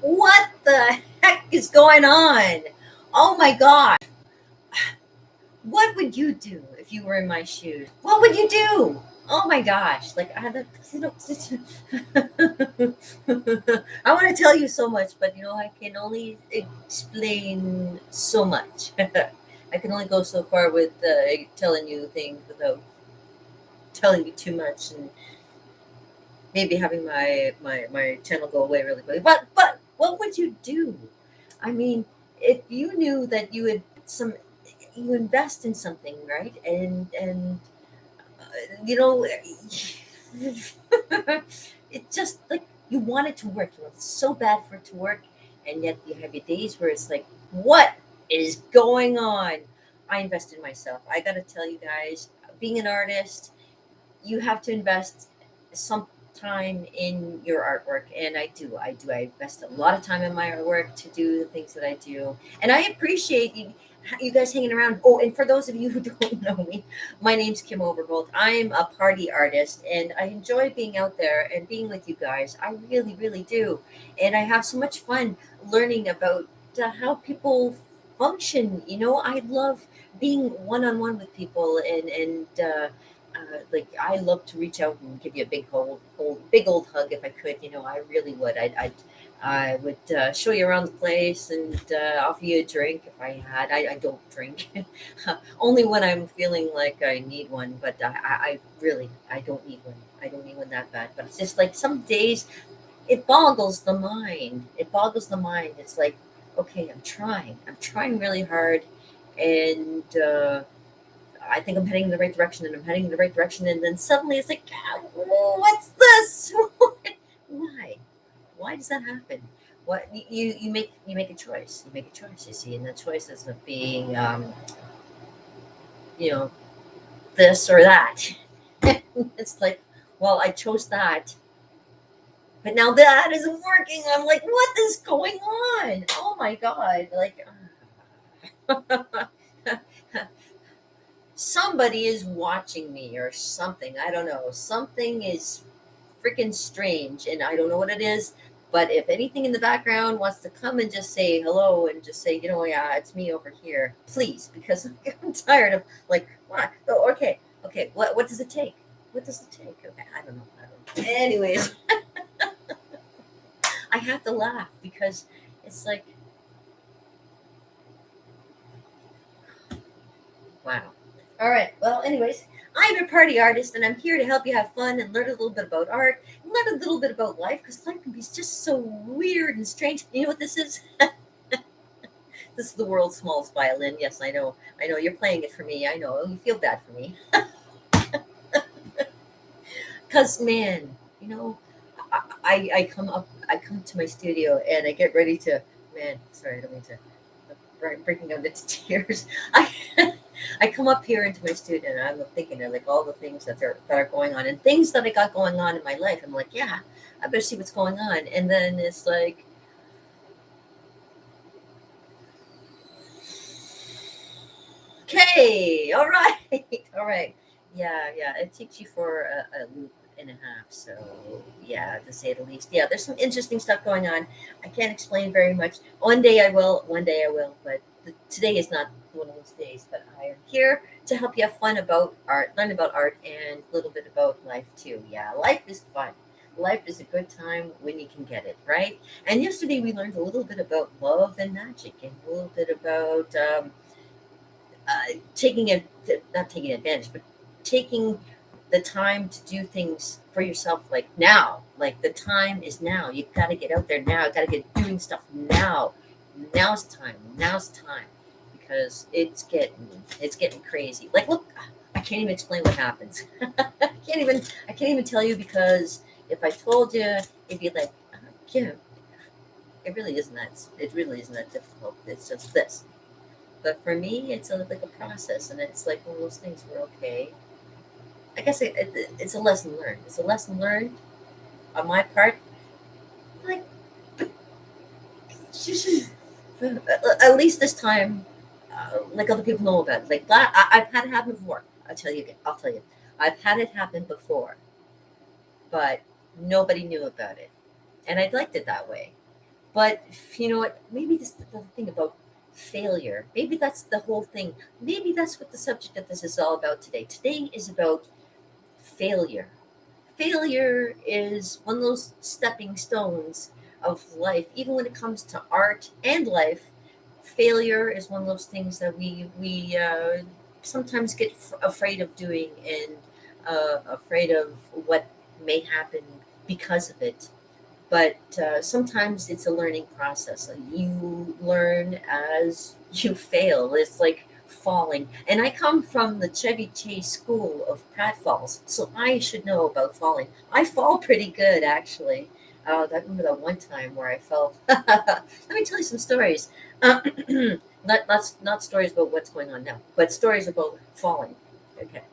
What the heck is going on? Oh my gosh. What would you do if you were in my shoes? What would you do? Oh my gosh. Like, I want to tell you so much, but I can only explain so much. I can only go so far with telling you things without telling you too much and maybe having my channel go away really quickly. But what would you do? I mean, if you knew that you invest in something, right? And you know, it just like you want it to work. You want it so bad for it to work, and yet you have your days where it's like, what is going on? I invest in myself. I got to tell you guys, being an artist, you have to invest some time in your artwork, and I invest a lot of time in my artwork to do the things that I do, and I appreciate you guys hanging around. Oh, and for those of you who don't know me, my name's Kim Overbolt. I'm a party artist, and I enjoy being out there and being with you guys. I really, really do, and I have so much fun learning about how people function. I love being one-on-one with people, like I love to reach out and give you a big old hug if I could. I really would. I would show you around the place and offer you a drink if I had. I don't drink, only when I'm feeling like I need one. But I really I don't need one. I don't need one that bad. But it's just like some days it boggles the mind. It boggles the mind. It's like, okay, I'm trying. I'm trying really hard, and I think I'm heading in the right direction, and I'm heading in the right direction, and then suddenly it's like, "Ah, what's this? Why? Why does that happen? What you make a choice. You make a choice. You see, and the choice is of being, you know, this or that. It's like, well, I chose that, but now that isn't working. I'm like, what is going on? Oh my god! Like, somebody is watching me or something. I don't know. Something is freaking strange, and I don't know what it is. But if anything in the background wants to come and just say hello and just say, yeah, it's me over here, please, because I'm tired of like, what? Oh, okay, okay. What does it take? What does it take? Okay, I don't know. I don't know. Anyways, I have to laugh because it's like, wow. All right. Well, anyways, I'm a party artist, and I'm here to help you have fun and learn a little bit about art, and learn a little bit about life, because life can be just so weird and strange. You know what this is? This is the world's smallest violin. Yes, I know. I know you're playing it for me. I know you feel bad for me, cause man, I come up, I come to my studio, and I get ready to. Man, sorry, I don't mean to. Breaking out into tears. I I come up here into my studio, and I'm thinking of like all the things that are going on, and things that I got going on in my life. I'm like, yeah, I better see what's going on. And then it's like, okay, all right, all right, yeah, yeah. It takes you for a loop and a half. So yeah, to say the least. Yeah, there's some interesting stuff going on. I can't explain very much. One day I will. One day I will. But today is not one of those days. But I am here to help you have fun about art, learn about art, and a little bit about life too. Yeah, life is fun. Life is a good time when you can get it, right? And yesterday we learned a little bit about love and magic, and a little bit about taking it, not taking advantage, but taking the time to do things for yourself, like now. Like the time is now. You got to get out there now. You got to get doing stuff now. Now's time. Now's time, because it's getting crazy. Like, look, I can't even explain what happens. I can't even tell you, because if I told you, it'd be like, Kim, it really isn't that difficult. It's just this. But for me, it's like a process, and it's like one of those things where, okay, I guess it's a lesson learned. It's a lesson learned on my part. Like, at least this time, like other people know about it. Like that, I've had it happen before. I'll tell you again. I'll tell you. I've had it happen before, but nobody knew about it, and I liked it that way. But you know what? Maybe this is the thing about failure. Maybe that's the whole thing. Maybe that's what the subject of this is all about today. Today is about failure. Failure is one of those stepping stones of life. Even when it comes to art and life, failure is one of those things that we sometimes get afraid of doing, and afraid of what may happen because of it. But sometimes it's a learning process. Like, you learn as you fail. It's like falling. And I come from the Chevy Chase school of pratfalls, so I should know about falling. I fall pretty good, actually. I remember that one time where I fell. Let me tell you some stories. Not stories about what's going on now, but stories about falling. Okay.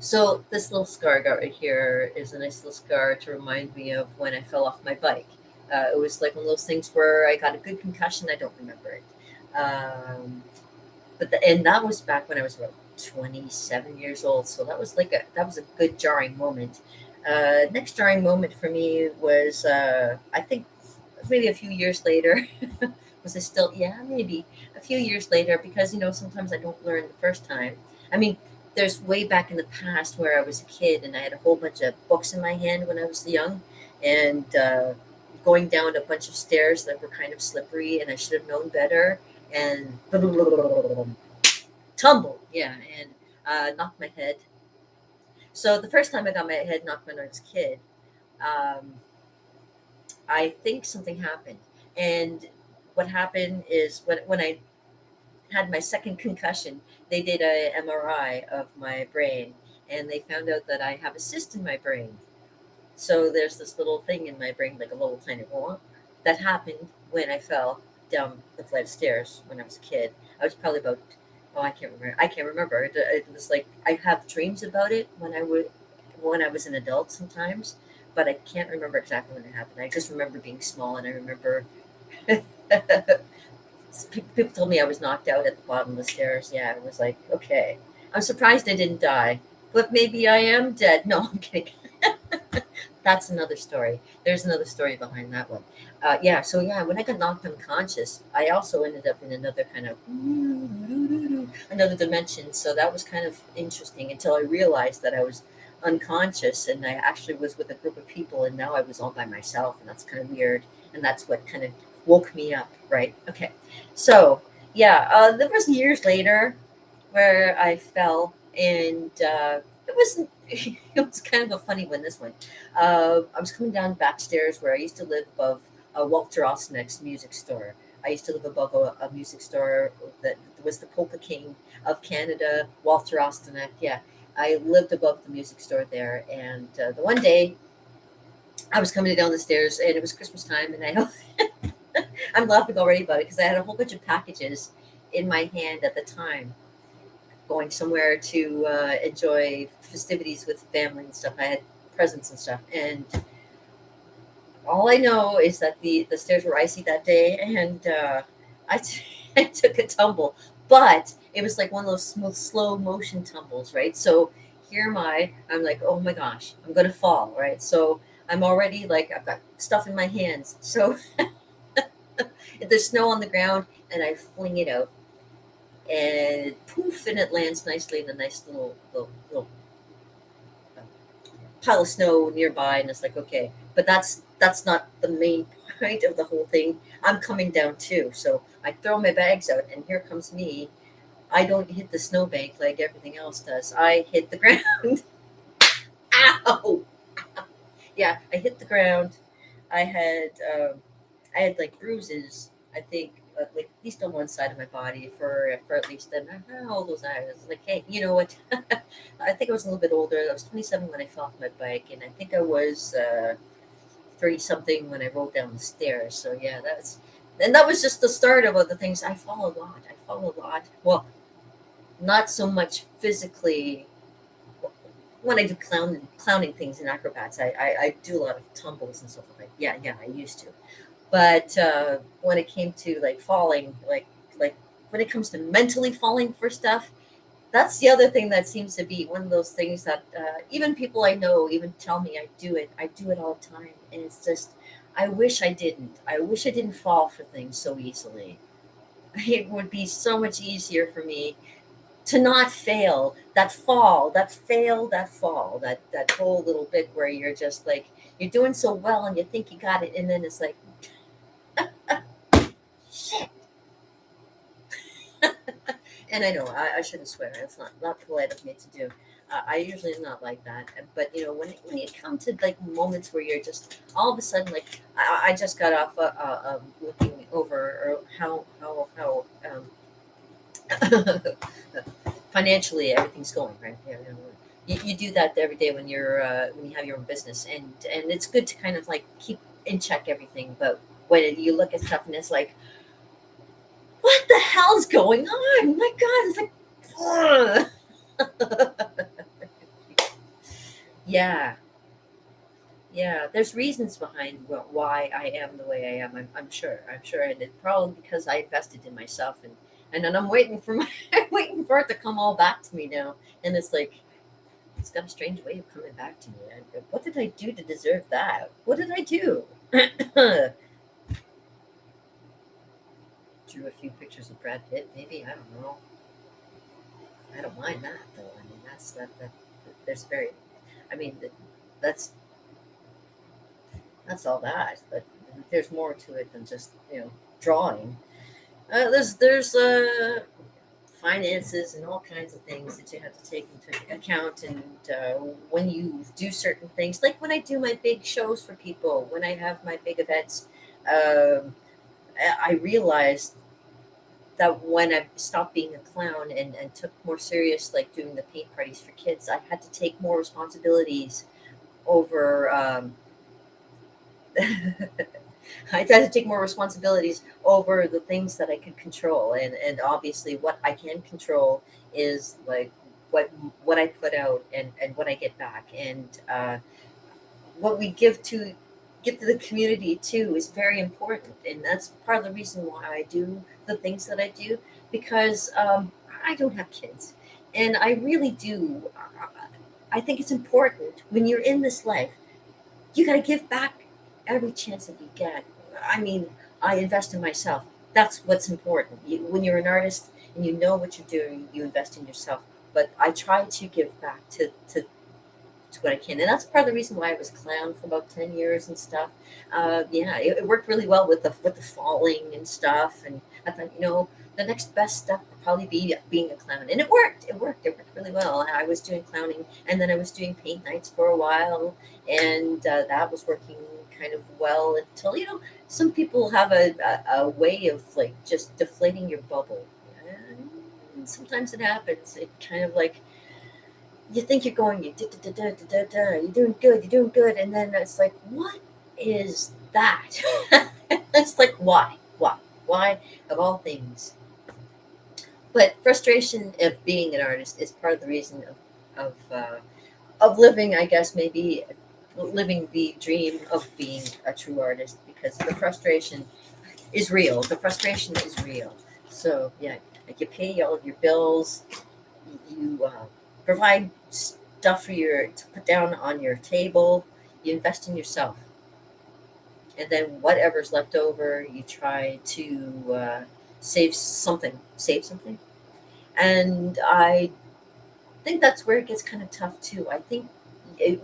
So this little scar I got right here is a nice little scar to remind me of when I fell off my bike. It was like one of those things where I got a good concussion. I don't remember it, and that was back when I was about 27 years old. So that was a good jarring moment. Next jarring moment for me was I think maybe a few years later. Was I still? Yeah, maybe a few years later, because sometimes I don't learn the first time. I mean, there's way back in the past where I was a kid and I had a whole bunch of books in my hand when I was young, and going down a bunch of stairs that were kind of slippery, and I should have known better, and tumbled, yeah, and knocked my head. So the first time I got my head knocked when I was a kid, um, I think something happened. And what happened is when I had my second concussion, they did a MRI of my brain, and they found out that I have a cyst in my brain. So there's this little thing in my brain, like a little tiny wonk, that happened when I fell down the flight of stairs when I was a kid. I was probably about, oh, I can't remember. I can't remember. It was like I have dreams about it when I was an adult sometimes, but I can't remember exactly when it happened. I just remember being small, and I remember people told me I was knocked out at the bottom of the stairs. Yeah, it was like, okay. I'm surprised I didn't die, but maybe I am dead. No, I'm kidding. That's another story. There's another story behind that one. Yeah, so yeah, when I got knocked unconscious, I also ended up in another kind of another dimension. So that was kind of interesting until I realized that I was unconscious and I actually was with a group of people, and now I was all by myself, and that's kind of weird. And that's what kind of woke me up, right? Okay, so yeah, there was years later where I fell, and it was it was kind of a funny one. This one, I was coming down back stairs where I used to live above Walter Osnick's music store. I used to live above a music store that was the Polka King of Canada, Walter Ostanek. Yeah, I lived above the music store there, and the one day I was coming down the stairs, and it was Christmas time, and I'm laughing already about it because I had a whole bunch of packages in my hand at the time, going somewhere to enjoy festivities with family and stuff. I had presents and stuff, and all I know is that the stairs were icy that day, and I took a tumble, but it was like one of those smooth, slow motion tumbles, right? So here am I. I'm like, oh my gosh, I'm gonna fall, right? So I'm already like, I've got stuff in my hands. So there's snow on the ground, and I fling it out, and poof, and it lands nicely in a nice little pile of snow nearby, and it's like, okay, but that's not the main point of the whole thing. I'm coming down too, so I throw my bags out, and here comes me. I don't hit the snowbank like everything else does. I hit the ground. Ow! Yeah, I hit the ground. I had um, I had like bruises. I think like at least on one side of my body for at least all those hours. I was like, hey, you know what? I think I was a little bit older. I was 27 when I fell off my bike, and I think I was 30 something when I rolled down the stairs. So yeah, that was just the start of other things. I fall a lot. I fall a lot. Well, not so much physically. When I do clowning things and acrobats, I do a lot of tumbles and stuff like that. Yeah, yeah, I used to. But when it came to like falling, like when it comes to mentally falling for stuff, that's the other thing that seems to be one of those things that even people I know even tell me I do it. I do it all the time, and it's just I wish I didn't. I wish I didn't fall for things so easily. It would be so much easier for me to not fail. That fall, that fail, that fall, that whole little bit where you're just like you're doing so well and you think you got it, and then it's like shit. And I know I shouldn't swear. It's not polite of me to do. I usually am not like that. But when you come to like moments where you're just all of a sudden like I just got off looking over or how financially everything's going right. You do that every day when you have your own business, and it's good to kind of like keep in check everything. But when you look at stuff and it's like, what the hell's going on? My God, it's like, ugh. Yeah, yeah. There's reasons behind why I am the way I am. I'm sure. I'm sure, and it's probably because I invested in myself, and then I'm waiting for I'm waiting for it to come all back to me now. And it's like it's got a strange way of coming back to me. What did I do to deserve that? What did I do? Drew a few pictures of Brad Pitt, maybe. I don't know. I don't mind that though. I mean, that. There's very. I mean, that's that's all that. But there's more to it than just drawing. There's finances and all kinds of things that you have to take into account, and when you do certain things, like when I do my big shows for people, when I have my big events, um, I realized that when I stopped being a clown and took more serious, like doing the paint parties for kids, I had to take more responsibilities over. I had to take more responsibilities over the things that I could control, and obviously, what I can control is like what what I put out and what I get back, and what we give to the community too is very important, and that's part of the reason why I do the things that I do, because I don't have kids, and I really do. I think it's important when you're in this life, you got to give back every chance that you get. I mean, I invest in myself. That's what's important. When you're an artist and you know what you're doing, you invest in yourself. But I try to give back to what I can. And that's part of the reason why I was a clown for about 10 years and stuff. Yeah, it worked really well with the falling and stuff. And I thought, the next best step would probably be being a clown. And it worked. It worked really well. I was doing clowning, and then I was doing paint nights for a while. And that was working kind of well until, some people have a way of like just deflating your bubble. And sometimes it happens. It kind of like, you think you're going, you're doing good, and then it's like, what is that? It's like, why, of all things? But frustration of being an artist is part of the reason of living, I guess, maybe living the dream of being a true artist, because the frustration is real. The frustration is real. So yeah, like you pay all of your bills, you provide stuff for your to put down on your table, you invest in yourself, and then whatever's left over, you try to save something. And I think that's where it gets kind of tough too. I think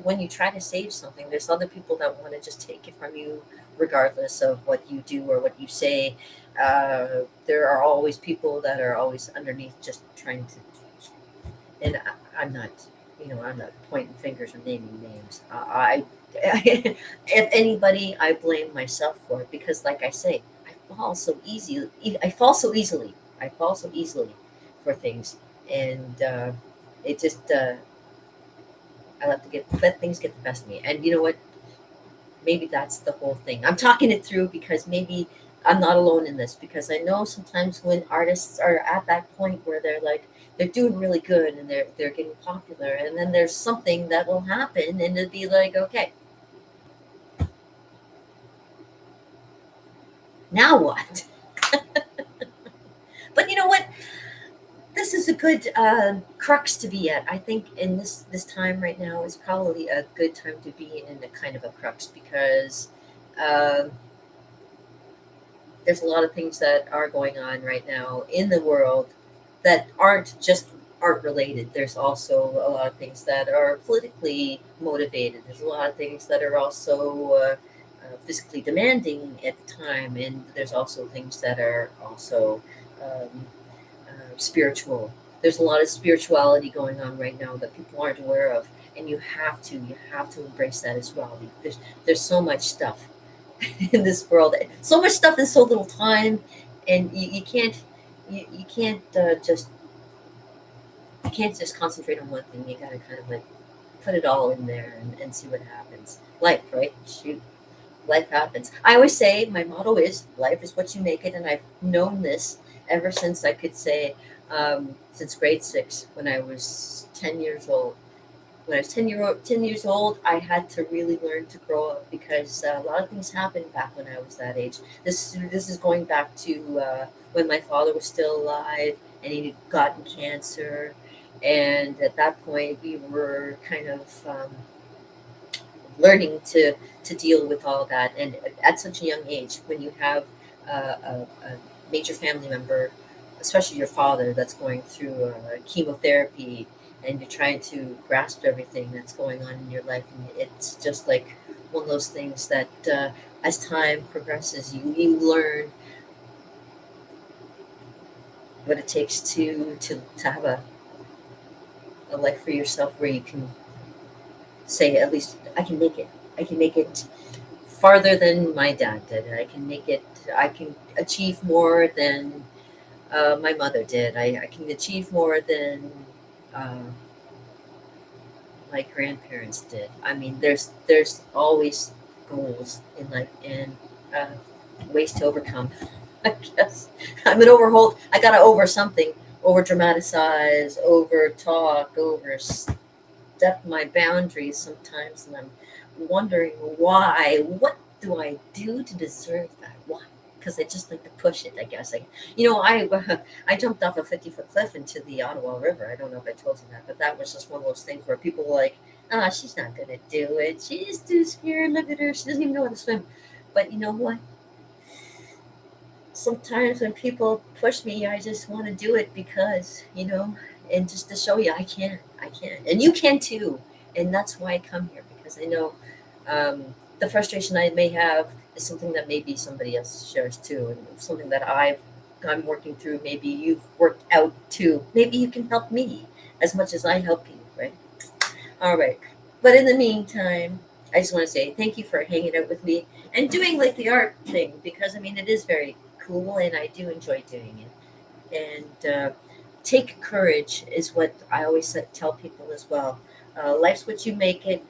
when you try to save something, there's other people that want to just take it from you, regardless of what you do or what you say. There are always people that are always underneath, just trying to. And I'm not, I'm not pointing fingers or naming names. If anybody, I blame myself for it, because, like I say, I fall so easy. I fall so easily. I fall so easily for things, and it just I let things get the best of me. And you know what? Maybe that's the whole thing. I'm talking it through because maybe I'm not alone in this, because I know sometimes when artists are at that point where they're like they're doing really good and they're getting popular, and then there's something that will happen and it'll be like, okay, now what? But you know what? This is a good crux to be at. I think in this time right now is probably a good time to be in a kind of a crux, because Um, there's a lot of things that are going on right now in the world that aren't just art related. There's also a lot of things that are politically motivated. There's a lot of things that are also physically demanding at the time, and there's also things that are also um, spiritual. There's a lot of spirituality going on right now that people aren't aware of, and you have to embrace that as well. There's so much stuff in this world, so much stuff in so little time, and you can't just concentrate on one thing. You gotta kind of like put it all in there and see what happens. Life, right? Shoot, life happens. I always say my motto is life is what you make it, and I've known this ever since I could say, since grade six, when I was 10 years old. When I was 10 years old, I had to really learn to grow up because a lot of things happened back when I was that age. This is going back to when my father was still alive and he'd gotten cancer, and at that point we were kind of learning to deal with all that. And at such a young age, when you have a major family member, especially your father, that's going through chemotherapy, and you're trying to grasp everything that's going on in your life, and it's just like one of those things that as time progresses, you learn what it takes to have a life for yourself where you can say, at least I can make it. I can make it farther than my dad did. I can make it. I can achieve more than my mother did. I can achieve more than uh, my grandparents did. I mean, there's always goals in life and uh, ways to overcome. I guess I'm an overhold. I gotta over something, over dramatize, over talk, over step my boundaries sometimes, and I'm wondering why. What do I do to deserve that? Why? Because I just like to push it. I guess I jumped off a 50-foot cliff into the Ottawa River. I don't know if I told you that, but that was just one of those things where people were like, "Ah, she's not gonna do it. She's too scared. Look at her. She doesn't even know how to swim." But you know what? Sometimes when people push me, I just want to do it because, and just to show you I can, and you can too. And that's why I come here, because I know the frustration I may have is something that maybe somebody else shares too, and something that I'm working through. Maybe you've worked out too. Maybe you can help me as much as I help you, right? All right. But in the meantime, I just want to say thank you for hanging out with me and doing like the art thing, because I mean it is very cool and I do enjoy doing it. And take courage is what I always tell people as well. Life's what you make it.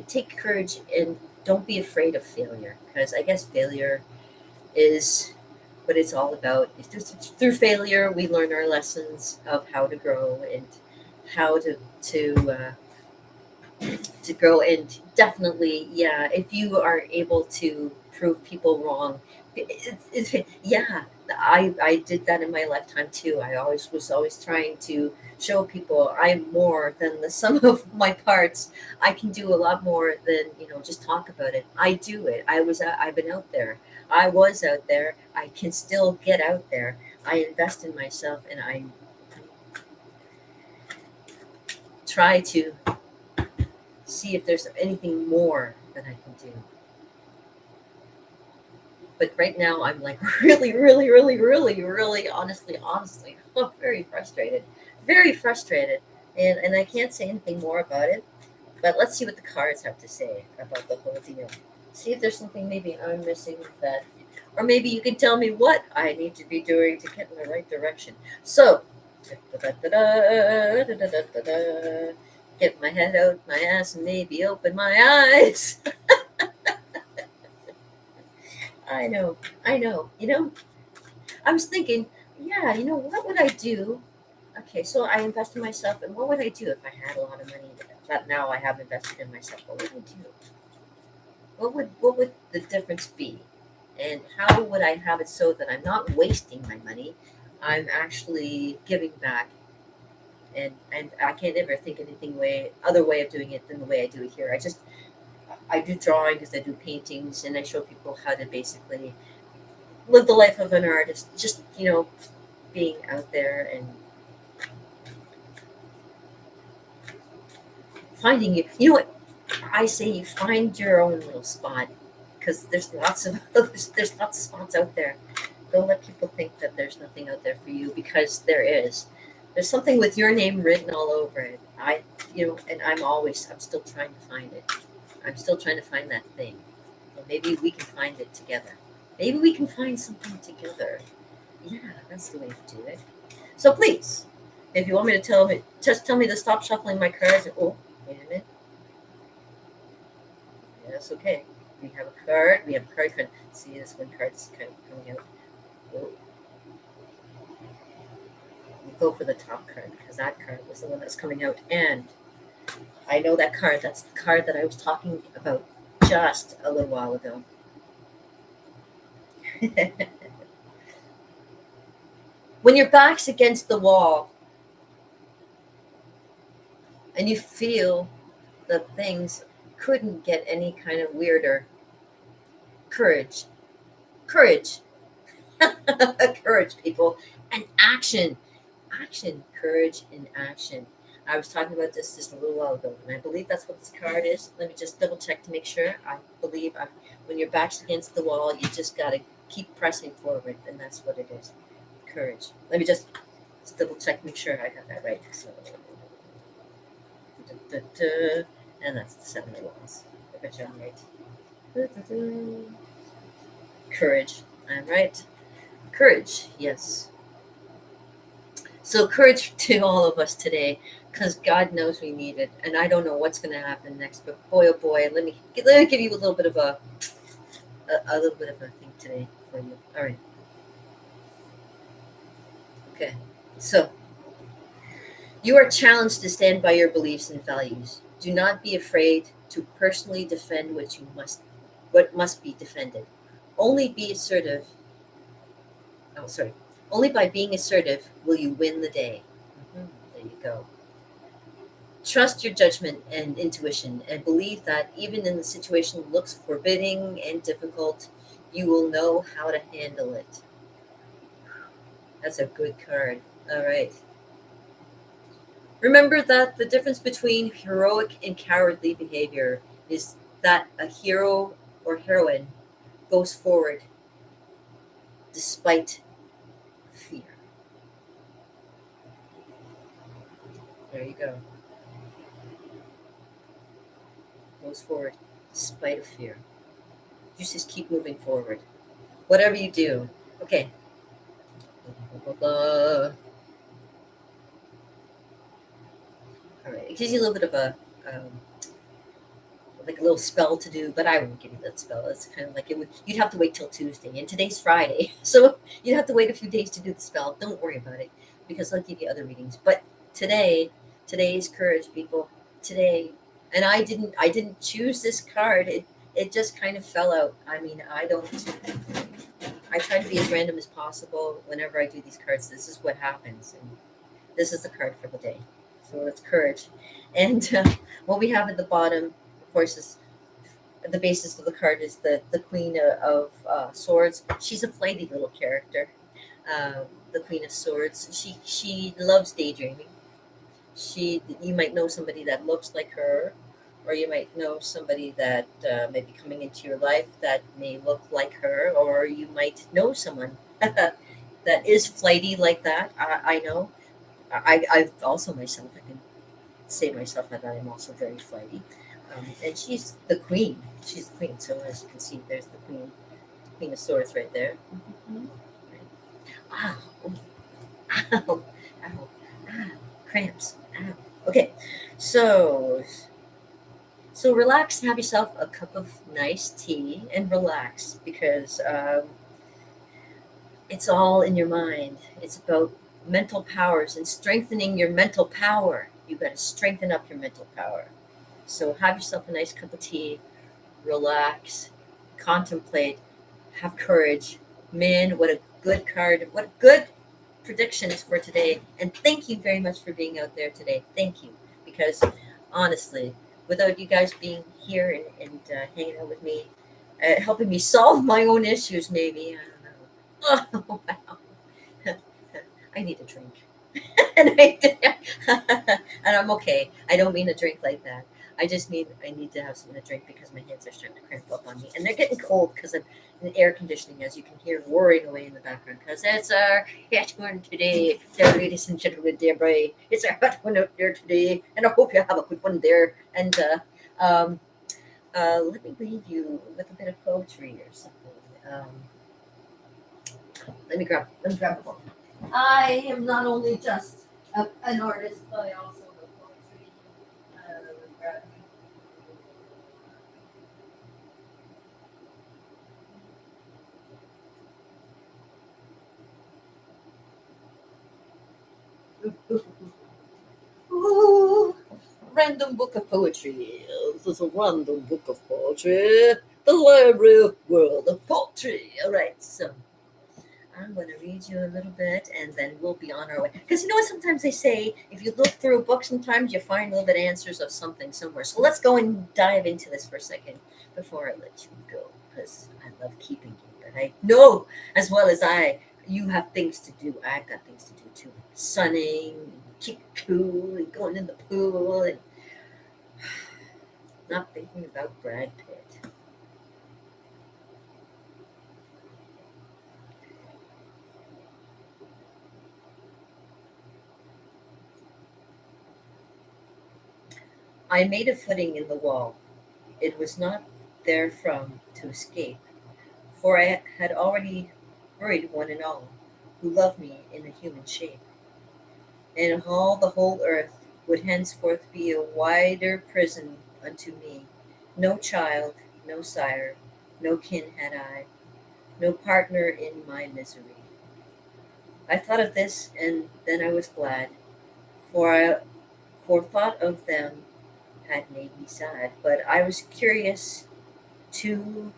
Take courage and don't be afraid of failure, because I guess failure is what it's all about. It's just through failure we learn our lessons of how to grow and how to grow. And definitely, yeah, if you are able to prove people wrong, yeah, I did that in my lifetime too. I always was always trying to show people I'm more than the sum of my parts. I can do a lot more than just talk about it. I do it. I've been out there. I was out there. I can still get out there. I invest in myself, and I try to see if there's anything more that I can do. But right now I'm like really, really, really, really, really, honestly, I'm very frustrated, and I can't say anything more about it. But let's see what the cards have to say about the whole deal. See if there's something maybe I'm missing that, or maybe you can tell me what I need to be doing to get in the right direction. So, get my head out my ass and maybe open my eyes. I know, I know. I was thinking, yeah, what would I do? Okay, so I invest in myself, and what would I do if I had a lot of money that now I have invested in myself? What would I do? What would the difference be? And how would I have it so that I'm not wasting my money? I'm actually giving back, and I can't ever think anything other way of doing it than the way I do it here. I just I do drawing because I do paintings, and I show people how to basically live the life of an artist. Just being out there and finding you. You know what I say? You find your own little spot because there's lots of there's lots of spots out there. Don't let people think that there's nothing out there for you because there is. There's something with your name written all over it. And I'm still trying to find it. I'm still trying to find that thing. And maybe we can find it together. Maybe we can find something together. Yeah, that's the way to do it. So please, if you want me to just tell me to stop shuffling my cards. Oh, wait a minute. Yes, okay. We have a card. We have a card. See, this one card's kind of coming out. Oh, we go for the top card because that card was the one that's coming out. And I know that card. That's the card that I was talking about just a little while ago. When your back's against the wall and you feel that things couldn't get any kind of weirder, courage, courage, courage, people, and action, action, courage, and action. I was talking about this just a little while ago, and I believe that's what this card is. Let me just double check to make sure. I believe when your back's against the wall, you just got to keep pressing forward, and that's what it is. Courage. Let me just double check, make sure I got that right. So, and that's the 7 of Wands. I bet you I'm right. Courage. I'm right. Courage. Yes. So courage to all of us today, because God knows we need it, and I don't know what's going to happen next. But boy, oh boy, let me give you a little bit of a little bit of a thing today for you. All right. Okay. So you are challenged to stand by your beliefs and values. Do not be afraid to personally defend what must be defended. Only be assertive. Oh, sorry. Only by being assertive will you win the day. There you go. Trust your judgment and intuition and believe that even in the situation looks forbidding and difficult, you will know how to handle it. That's a good card. All right. Remember that the difference between heroic and cowardly behavior is that a hero or heroine goes forward despite fear. There you go. Goes forward despite of fear. You just keep moving forward. Whatever you do. Okay. All right. It gives you a little bit of like a little spell to do, but I won't give you that spell. It's kind of like you'd have to wait till Tuesday, and today's Friday, so you'd have to wait a few days to do the spell. Don't worry about it because I'll give you other readings. But today's courage, people. Today, and I didn't choose this card. It just kind of fell out. I mean, I don't. I try to be as random as possible whenever I do these cards. This is what happens, and this is the card for the day. So it's courage, and what we have at the bottom, of course, is the basis of the card is the Queen of Swords. She's a flighty little character. The Queen of Swords. She loves daydreaming. You might know somebody that looks like her, or you might know somebody that may be coming into your life that may look like her, or you might know someone that is flighty like that. I know. I've also myself. I can say myself that I am also very flighty. And she's the queen. She's the queen. So as you can see, there's the Queen of Swords right there. Mm-hmm. Right. Ow, ow, ow, ow, cramps. Ow. Okay, so relax. Have yourself a cup of nice tea and relax because it's all in your mind. It's about mental powers and strengthening your mental power. You got to strengthen up your mental power. So have yourself a nice cup of tea, relax, contemplate, have courage. Man, what a good card. What good predictions for today. And thank you very much for being out there today. Thank you. Because honestly, without you guys being here and hanging out with me, helping me solve my own issues. Maybe I don't know. Oh, wow. I need a drink. and and I'm okay. I don't mean a drink like that. I just mean I need to have something to drink because my hands are starting to cramp up on me, and they're getting cold because I'm in air conditioning, as you can hear whirring away in the background. Because it's our hot one today, there, ladies and gentlemen, dear boy. It's our hot one out there today, and I hope you have a good one there. And um, let me leave you with a bit of poetry or something. Let me grab a book. I am not only just an artist, but I also love poetry. Grab- Ooh, random book of poetry. This is a random book of poetry. The Library of World of Poetry. All right, so I'm going to read you a little bit and then we'll be on our way. Because you know what? Sometimes they say if you look through a book, sometimes you find a little bit of answers of something somewhere. So let's go and dive into this for a second before I let you go. Because I love keeping you. But I know as well as you have things to do. I've got things to do too. Sunning, keep cool, and going in the pool, and not thinking about Brad Pitt. I made a footing in the wall. It was not therefrom to escape. For I had already buried one and all, who loved me in a human shape, and all the whole earth would henceforth be a wider prison unto me. No child, no sire, no kin had I, no partner in my misery. I thought of this, and then I was glad, for thought of them had made me sad. But I was curious to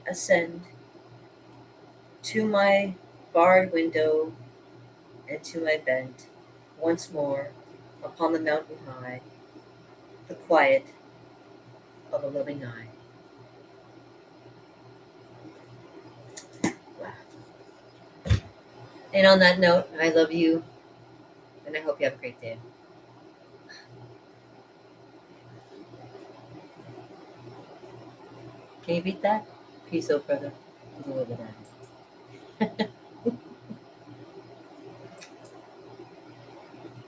ascend to my barred window and to my bed once more upon the mountain high, the quiet of a loving eye. Wow. And on that note, I love you, and I hope you have a great day. Can you beat that? Peace out, brother. Deliver that.